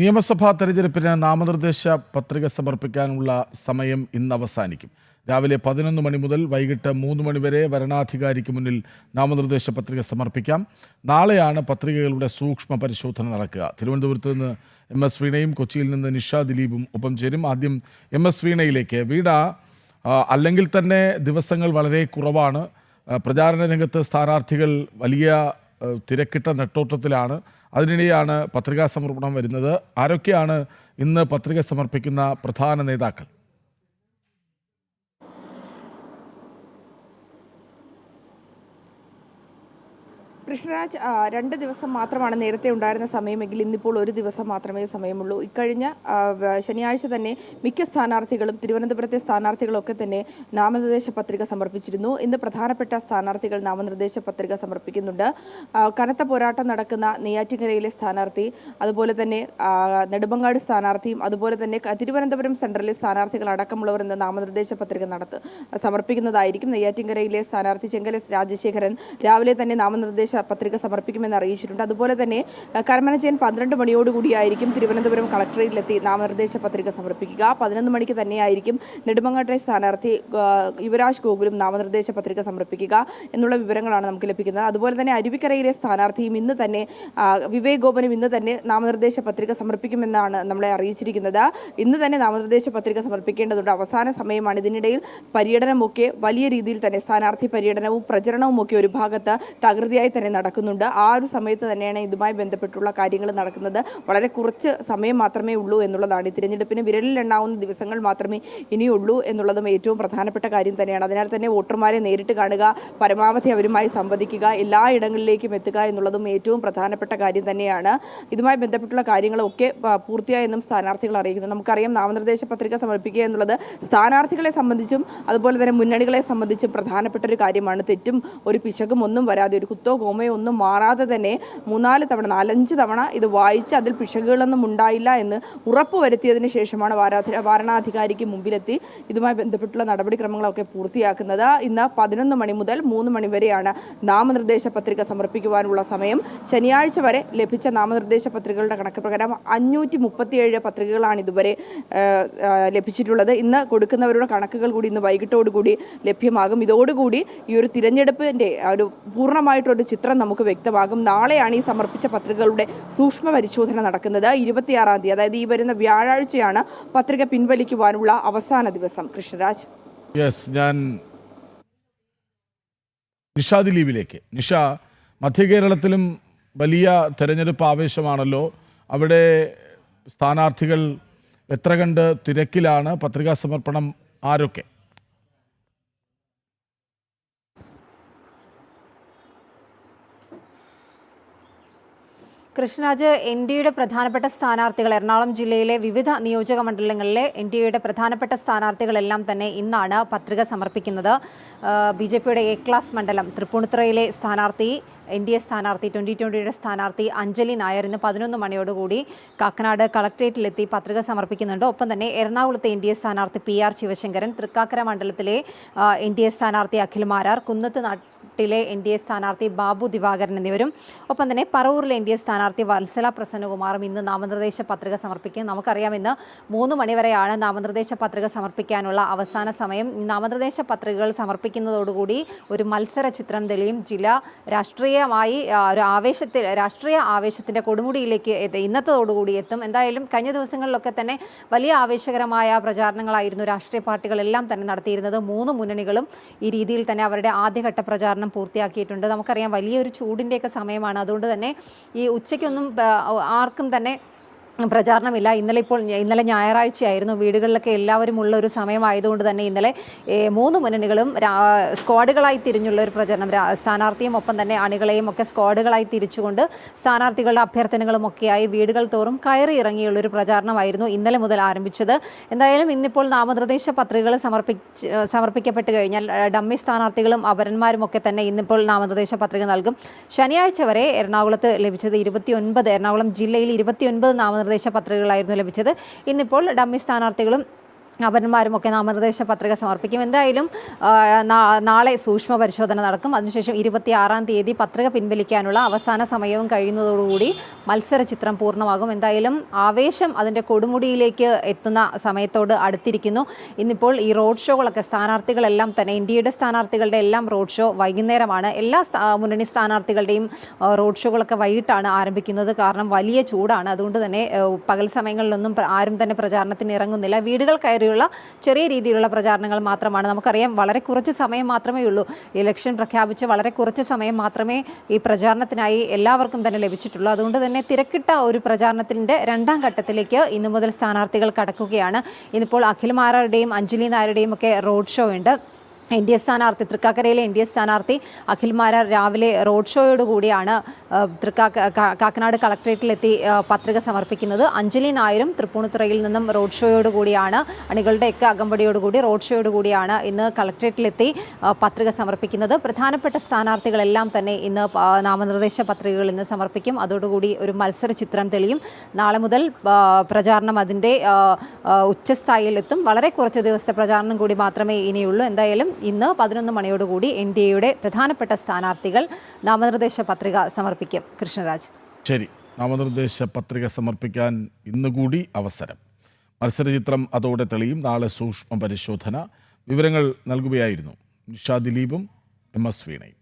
നിയമസഭാ തെരഞ്ഞെടുപ്പിന് നാമനിർദ്ദേശ പത്രിക സമർപ്പിക്കാനുള്ള സമയം ഇന്ന് അവസാനിക്കും. രാവിലെ 11 മണി മുതൽ വൈകിട്ട് 3 മണി വരെ വരണാധികാരിക്ക് മുന്നിൽ നാമനിർദ്ദേശ പത്രിക സമർപ്പിക്കാം. നാളെയാണ് പത്രികകളുടെ സൂക്ഷ്മ പരിശോധന നടക്കുക. തിരുവനന്തപുരത്ത് നിന്ന് MS വീണയും കൊച്ചിയിൽ നിന്ന് നിഷ ദിലീപും ഒപ്പം ചേരും. ആദ്യം MS വീണയിലേക്ക്. വീണ, അല്ലെങ്കിൽ തന്നെ ദിവസങ്ങൾ വളരെ കുറവാണ്. പ്രചാരണ രംഗത്ത് സ്ഥാനാർത്ഥികൾ വലിയ തിരക്കിട്ട നെട്ടോട്ടത്തിലാണ്. അതിനിടെയാണ് പത്രികാ സമർപ്പണം വരുന്നത്. ആരൊക്കെയാണ് ഇന്ന് പത്രിക സമർപ്പിക്കുന്ന പ്രധാന നേതാക്കൾ? കൃഷ്ണരാജ്, 2 ദിവസം മാത്രമാണ് നേരത്തെ ഉണ്ടായിരുന്ന സമയമെങ്കിൽ ഇന്നിപ്പോൾ 1 ദിവസം മാത്രമേ സമയമുള്ളൂ. ഇക്കഴിഞ്ഞ ശനിയാഴ്ച തന്നെ മിക്ക സ്ഥാനാർത്ഥികളും, തിരുവനന്തപുരത്തെ സ്ഥാനാർത്ഥികളൊക്കെ തന്നെ നാമനിർദ്ദേശ പത്രിക സമർപ്പിച്ചിരുന്നു. ഇന്ന് പ്രധാനപ്പെട്ട സ്ഥാനാർത്ഥികൾ നാമനിർദ്ദേശ പത്രിക സമർപ്പിക്കുന്നുണ്ട്. കനത്ത പോരാട്ടം നടക്കുന്ന നെയ്യാറ്റിൻകരയിലെ സ്ഥാനാർത്ഥി, അതുപോലെ തന്നെ നെടുമങ്ങാട് സ്ഥാനാർത്ഥിയും, അതുപോലെ തന്നെ തിരുവനന്തപുരം സെൻട്രലിലെ സ്ഥാനാർത്ഥികൾ അടക്കമുള്ളവർ ഇന്ന് നാമനിർദ്ദേശ പത്രിക സമർപ്പിക്കുന്നതായിരിക്കും. നെയ്യാറ്റിൻകരയിലെ സ്ഥാനാർത്ഥി ചെങ്കൽ എസ് രാജശേഖരൻ രാവിലെ തന്നെ നാമനിർദ്ദേശ പത്രിക സമർപ്പിക്കുമെന്ന് അറിയിച്ചിട്ടുണ്ട്. അതുപോലെ തന്നെ കർമ്മനജയൻ 12 മണിയോടുകൂടിയായിരിക്കും തിരുവനന്തപുരം കളക്ടറേറ്റിലെത്തി നാമനിർദ്ദേശ പത്രിക സമർപ്പിക്കുക. 11 മണിക്ക് തന്നെയായിരിക്കും നെടുമങ്ങാട്ടെ സ്ഥാനാർത്ഥി യുവരാജ് ഗോകുലും നാമനിർദ്ദേശ പത്രിക സമർപ്പിക്കുക എന്നുള്ള വിവരങ്ങളാണ് നമുക്ക് ലഭിക്കുന്നത്. അതുപോലെ തന്നെ അരുവിക്കരയിലെ സ്ഥാനാർത്ഥിയും ഇന്ന് തന്നെ, വിവേക് ഗോപനും ഇന്ന് തന്നെ നാമനിർദ്ദേശ പത്രിക സമർപ്പിക്കുമെന്നാണ് നമ്മളെ അറിയിച്ചിരിക്കുന്നത്. ഇന്ന് തന്നെ നാമനിർദ്ദേശ പത്രിക സമർപ്പിക്കേണ്ടതുണ്ട്. അവസാന സമയമാണ്. ഇതിനിടയിൽ പര്യടനമൊക്കെ വലിയ രീതിയിൽ തന്നെ, സ്ഥാനാർത്ഥി പര്യടനവും പ്രചരണവും ഒക്കെ ഒരു ഭാഗത്ത് തകൃതിയായി തന്നെ നടക്കുന്നുണ്ട്. ആ ഒരു സമയത്ത് തന്നെയാണ് ഇതുമായി ബന്ധപ്പെട്ടുള്ള കാര്യങ്ങൾ നടക്കുന്നത്. വളരെ കുറച്ച് സമയം മാത്രമേ ഉള്ളൂ എന്നുള്ളതാണ്. തിരഞ്ഞെടുപ്പിന് വിരലിലെണ്ണാവുന്ന ദിവസങ്ങൾ മാത്രമേ ഇനിയുള്ളൂ എന്നുള്ളതും ഏറ്റവും പ്രധാനപ്പെട്ട കാര്യം തന്നെയാണ്. അതിനാൽ തന്നെ വോട്ടർമാരെ നേരിട്ട് കാണുക, പരമാവധി അവരുമായി സംവദിക്കുക, എല്ലാ ഇടങ്ങളിലേക്കും എത്തുക എന്നുള്ളതും ഏറ്റവും പ്രധാനപ്പെട്ട കാര്യം തന്നെയാണ്. ഇതുമായി ബന്ധപ്പെട്ടുള്ള കാര്യങ്ങളൊക്കെ പൂർത്തിയായെന്നും സ്ഥാനാർത്ഥികൾ അറിയിക്കുന്നു. നമുക്കറിയാം, നാമനിർദ്ദേശ പത്രിക സമർപ്പിക്കുക എന്നുള്ളത് സ്ഥാനാർത്ഥികളെ സംബന്ധിച്ചും അതുപോലെ തന്നെ മുന്നണികളെ സംബന്ധിച്ചും പ്രധാനപ്പെട്ട ഒരു കാര്യമാണ്. തെറ്റും ഒരു പിശകും ഒന്നും വരാതെ, ഒരു കുത്തോ കോമയോ ഒന്നും മാറാതെ തന്നെ 4-5 തവണ ഇത് വായിച്ച് അതിൽ പിശകുകളൊന്നും ഉണ്ടായില്ല എന്ന് ഉറപ്പുവരുത്തിയതിനു ശേഷമാണ് വരണാധികാരിക്ക് മുമ്പിലെത്തി ഇതുമായി ബന്ധപ്പെട്ടുള്ള നടപടിക്രമങ്ങളൊക്കെ പൂർത്തിയാക്കുന്നത്. ഇന്ന് 11 മണി മുതൽ 3 മണി വരെയാണ് നാമനിർദ്ദേശ പത്രിക സമർപ്പിക്കുവാനുള്ള സമയം. ശനിയാഴ്ച വരെ ലഭിച്ച നാമനിർദ്ദേശ പത്രികകളുടെ കണക്ക് പ്രകാരം 537 പത്രികകളാണ് ഇതുവരെ ലഭിച്ചിട്ടുള്ളത്. ഇന്ന് കൊടുക്കുന്നവരുടെ കണക്കുകൾ കൂടി ഇന്ന് വൈകിട്ടോടുകൂടി ലഭ്യമാകും. ഇതോടുകൂടി ഈ ഒരു തിരഞ്ഞെടുപ്പിന്റെ ഒരു പൂർണ്ണമായിട്ടൊരു ചിത്രം നമുക്ക് വ്യക്തമാകും. നാളെയാണ് ഈ സമർപ്പിച്ച പത്രികകളുടെ സൂക്ഷ്മ പരിശോധന നടക്കുന്നത്. 26-ാം തീയതി, അതായത് ഈ വരുന്ന വ്യാഴാഴ്ചയാണ് പത്രിക പിൻവലിക്കുവാനുള്ള അവസാന ദിവസം. കൃഷ്ണരാജ്, ഞാൻ നിഷ ദിലീപിലേക്ക്. നിഷ, മധ്യകേരളത്തിലും വലിയ തെരഞ്ഞെടുപ്പ് ആവേശമാണല്ലോ. അവിടെ സ്ഥാനാർത്ഥികൾ എത്ര കണ്ട് തിരക്കിലാണ്? പത്രികാ സമർപ്പണം ആരൊക്കെ? കൃഷ്ണരാജ്, NDAയുടെ പ്രധാനപ്പെട്ട സ്ഥാനാർത്ഥികൾ, എറണാകുളം ജില്ലയിലെ വിവിധ നിയോജക മണ്ഡലങ്ങളിലെ NDAയുടെ പ്രധാനപ്പെട്ട സ്ഥാനാർത്ഥികളെല്ലാം തന്നെ ഇന്നാണ് പത്രിക സമർപ്പിക്കുന്നത്. BJPയുടെ A ക്ലാസ് മണ്ഡലം തൃപ്പൂണിത്തുറയിലെ സ്ഥാനാർത്ഥി, NDA സ്ഥാനാർത്ഥി, 2020യുടെ സ്ഥാനാർത്ഥി അഞ്ജലി നായർ ഇന്ന് 11 മണിയോടുകൂടി കാക്കനാട് കളക്ട്രേറ്റിലെത്തി പത്രിക സമർപ്പിക്കുന്നുണ്ട്. ഒപ്പം തന്നെ എറണാകുളത്തെ NDA സ്ഥാനാർത്ഥി PR ശിവശങ്കരൻ, തൃക്കാക്കര മണ്ഡലത്തിലെ NDA സ്ഥാനാർത്ഥി അഖിൽ മാരാർ, കുന്നത്ത് ിലെ NDA സ്ഥാനാർത്ഥി ബാബു ദിവാകരൻ എന്നിവരും, ഒപ്പം തന്നെ പറവൂരിലെ NDA സ്ഥാനാർത്ഥി വത്സല പ്രസന്നകുമാറും ഇന്ന് നാമനിർദ്ദേശ പത്രിക സമർപ്പിക്കും. നമുക്കറിയാം, ഇന്ന് 3 മണിവരെയാണ് നാമനിർദ്ദേശ പത്രിക സമർപ്പിക്കാനുള്ള അവസാന സമയം. നാമനിർദ്ദേശ പത്രികകൾ സമർപ്പിക്കുന്നതോടുകൂടി ഒരു മത്സര ചിത്രം തെളിയും. ജില്ല രാഷ്ട്രീയമായി ഒരു രാഷ്ട്രീയ ആവേശത്തിൻ്റെ കൊടുമുടിയിലേക്ക് ഇന്നത്തോടുകൂടി എത്തും. എന്തായാലും കഴിഞ്ഞ ദിവസങ്ങളിലൊക്കെ തന്നെ വലിയ ആവേശകരമായ പ്രചാരണങ്ങളായിരുന്നു രാഷ്ട്രീയ പാർട്ടികളെല്ലാം തന്നെ നടത്തിയിരുന്നത്. 3 മുന്നണികളും ഈ രീതിയിൽ തന്നെ അവരുടെ ആദ്യഘട്ട പ്രചാരണം പൂർത്തിയാക്കിയിട്ടുണ്ട്. നമുക്കറിയാം, വലിയൊരു ചൂടിൻ്റെയൊക്കെ സമയമാണ്. അതുകൊണ്ട് തന്നെ ഈ ഉച്ചയ്ക്കൊന്നും ആർക്കും തന്നെ പ്രചാരണമില്ല. ഇന്നലെ ഞായറാഴ്ചയായിരുന്നു. വീടുകളിലൊക്കെ എല്ലാവരും ഉള്ള ഒരു സമയമായതുകൊണ്ട് തന്നെ ഇന്നലെ 3 മുന്നണികളും സ്ക്വാഡുകളായി തിരിഞ്ഞുള്ള ഒരു പ്രചരണം, സ്ഥാനാർത്ഥിയും ഒപ്പം തന്നെ അണികളെയും ഒക്കെ സ്ക്വാഡുകളായി തിരിച്ചുകൊണ്ട് സ്ഥാനാർത്ഥികളുടെ അഭ്യർത്ഥനകളും ഒക്കെയായി വീടുകൾ തോറും കയറി ഇറങ്ങിയുള്ളൊരു പ്രചാരണമായിരുന്നു ഇന്നലെ മുതൽ ആരംഭിച്ചത്. എന്തായാലും ഇന്നിപ്പോൾ നാമനിർദ്ദേശ പത്രികകൾ സമർപ്പിക്കപ്പെട്ട് കഴിഞ്ഞാൽ ഡമ്മി സ്ഥാനാർത്ഥികളും അപരന്മാരും ഒക്കെ തന്നെ ഇന്നിപ്പോൾ നാമനിർദ്ദേശ പത്രിക നൽകും. ശനിയാഴ്ച വരെ എറണാകുളത്ത് ലഭിച്ചത് 29, എറണാകുളം ജില്ലയിൽ 29 നാമനിർദ്ദേശ പത്രികകളായിരുന്നു ലഭിച്ചത്. ഇന്നിപ്പോൾ ഡമ്മി സ്ഥാനാർത്ഥികളും അപരന്മാരുമൊക്കെ നാമനിർദ്ദേശ പത്രിക സമർപ്പിക്കും. എന്തായാലും നാളെ സൂക്ഷ്മ പരിശോധന നടക്കും. അതിനുശേഷം 26-ാം തീയതി പത്രിക പിൻവലിക്കാനുള്ള അവസാന സമയവും കഴിയുന്നതോടുകൂടി മത്സര ചിത്രം പൂർണ്ണമാകും. എന്തായാലും ആവേശം അതിൻ്റെ കൊടുമുടിയിലേക്ക് എത്തുന്ന സമയത്തോട് അടുത്തിരിക്കുന്നു. ഇന്നിപ്പോൾ ഈ റോഡ് ഷോകളൊക്കെ സ്ഥാനാർത്ഥികളെല്ലാം തന്നെ ഇന്ത്യയുടെ സ്ഥാനാർത്ഥികളുടെ എല്ലാം റോഡ് ഷോ വൈകുന്നേരമാണ്. എല്ലാ മുന്നണി സ്ഥാനാർത്ഥികളുടെയും റോഡ് ഷോകളൊക്കെ വൈകിട്ടാണ് ആരംഭിക്കുന്നത്. കാരണം വലിയ ചൂടാണ്. അതുകൊണ്ട് തന്നെ പകൽ സമയങ്ങളിലൊന്നും ആരും തന്നെ പ്രചാരണത്തിന് ഇറങ്ങുന്നില്ല. വീടുകൾ കയറിയുള്ള ചെറിയ രീതിയിലുള്ള പ്രചാരണങ്ങൾ മാത്രമാണ്. നമുക്കറിയാം വളരെ കുറച്ച് സമയം മാത്രമേ ഉള്ളൂ. ഇലക്ഷൻ പ്രഖ്യാപിച്ച് വളരെ കുറച്ച് സമയം മാത്രമേ ഈ പ്രചാരണത്തിനായി എല്ലാവർക്കും തന്നെ ലഭിച്ചിട്ടുള്ളൂ. അതുകൊണ്ട് തന്നെ തിരക്കിട്ട ഒരു പ്രചാരണത്തിൻ്റെ 2ാം ഘട്ടത്തിലേക്ക് ഇന്നു മുതൽ സ്ഥാനാർത്ഥികൾ കടക്കുകയാണ്. ഇന്നിപ്പോൾ അഖിൽ മാരാരുടെയും അഞ്ജലി നായരുടെയും ഒക്കെ റോഡ് ഷോ ഉണ്ട്. NDA സ്ഥാനാർത്ഥി തൃക്കാക്കരയിലെ NDA സ്ഥാനാർത്ഥി അഖിൽ മാരാർ രാവിലെ റോഡ് ഷോയോടുകൂടിയാണ് കാക്കനാട് കളക്ട്രേറ്റിലെത്തി പത്രിക സമർപ്പിക്കുന്നത്. അഞ്ജലി നായരും തൃപ്പൂണിത്തുറയിൽ നിന്നും റോഡ് ഷോയോടുകൂടിയാണ് അണികളുടെയൊക്കെ അകമ്പടിയോടുകൂടി റോഡ് ഷോയോടുകൂടിയാണ് ഇന്ന് കളക്ട്രേറ്റിലെത്തി പത്രിക സമർപ്പിക്കുന്നത്. പ്രധാനപ്പെട്ട സ്ഥാനാർത്ഥികളെല്ലാം തന്നെ ഇന്ന് നാമനിർദ്ദേശ പത്രികകൾ ഇന്ന് സമർപ്പിക്കും. അതോടുകൂടി ഒരു മത്സര ചിത്രം തെളിയും. നാളെ മുതൽ പ്രചാരണം അതിൻ്റെ ഉച്ചസ്ഥായിയിലെത്തും. വളരെ കുറച്ച് ദിവസത്തെ പ്രചാരണം കൂടി മാത്രമേ ഇനിയുള്ളൂ. എന്തായാലും ഇന്ന് 11 മണിയോടുകൂടി NDAയുടെ പ്രധാനപ്പെട്ട സ്ഥാനാർത്ഥികൾ നാമനിർദ്ദേശ പത്രിക സമർപ്പിക്കും. കൃഷ്ണരാജ്. ശരി, നാമനിർദ്ദേശ പത്രിക സമർപ്പിക്കാൻ ഇന്നുകൂടി അവസരം. മത്സരചിത്രം അതോടെ തെളിയും. നാളെ സൂക്ഷ്മ പരിശോധന. വിവരങ്ങൾ നൽകുകയായിരുന്നു നിഷ ദിലീപും MS വീണയും.